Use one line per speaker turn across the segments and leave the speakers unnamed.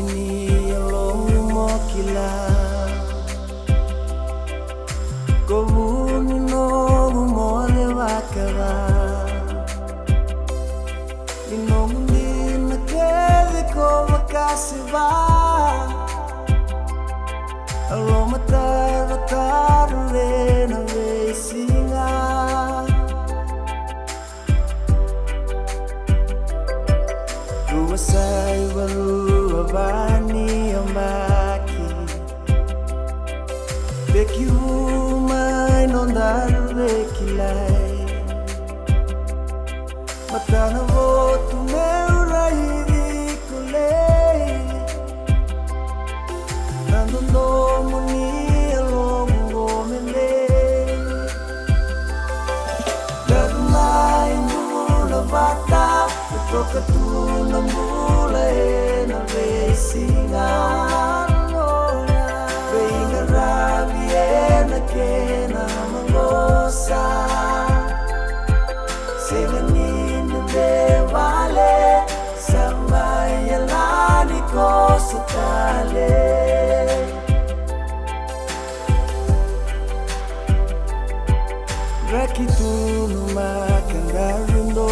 ni along mo kila ko ni no mo le vakara ni no ni na kele ko makasiva aroma tara tara na vesinga Ruasai baru abani amaki Beki umay nondaru bekilay Matana votu meura hiri kulay Nandondo muni alongo mele Darunay mula bata Toka tu na mula na vesinga Venga rabie na kena mangosa Seganin de vale Samaya lani ko sutale Rakitu numakangarundo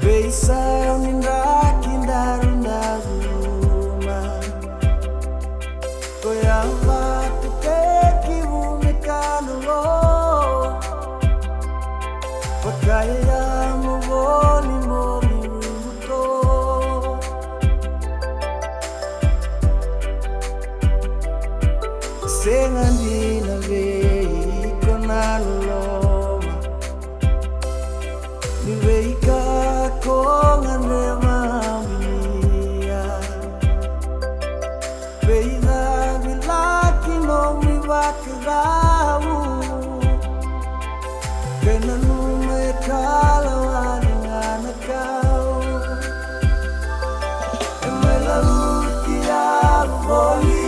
Beisau nindakin darundaruma Koyava tuteki umekanulo Pakaya ya mugoli moli ruto Sengandi na vei konaloma Ni vei ka con andemamia Veida vilaki no mi vakarau Kena nume kalawani anakau Emela uti avoli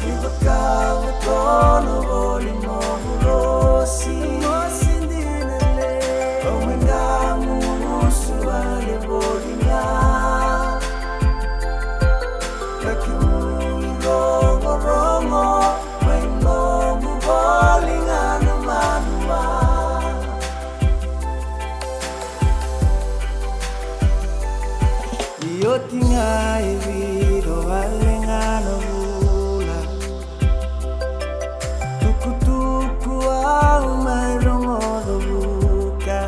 Ivakau tono voli no murosi Mosindinele Omengamu Suale bolinga Kakimuni rongo rongo Maino mu bolinga na manua Iyo tinga eviro alenga na vula Tuku tuku au mai rongo do buka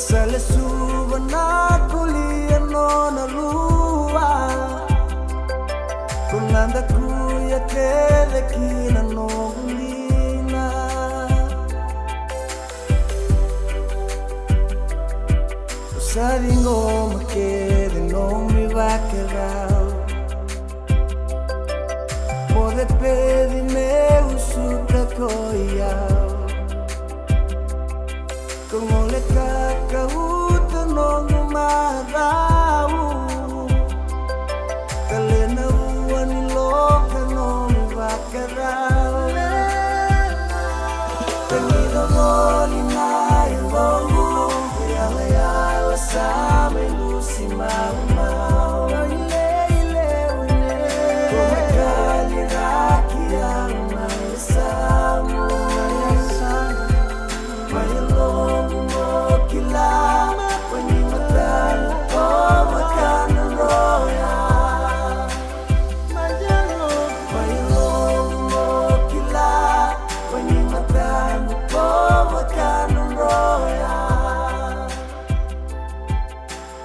Sale suba na kulia no na lua Kunanda kuya kele kina no hulina Usaringo makere no mi vaquerao Pode pedirme usuka koyao Como le kakauta no marau Kalena ua ni loka no vakarau Tenido goli na ilongu Yala yala same lusi mau mau Como kali raki au maisamu Mayalongu mo kilama Wenye matalo ko makana roya Mayalongu mo kilama Wenye matalo ko makana roya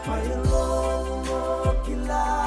Mayalongu mo kilama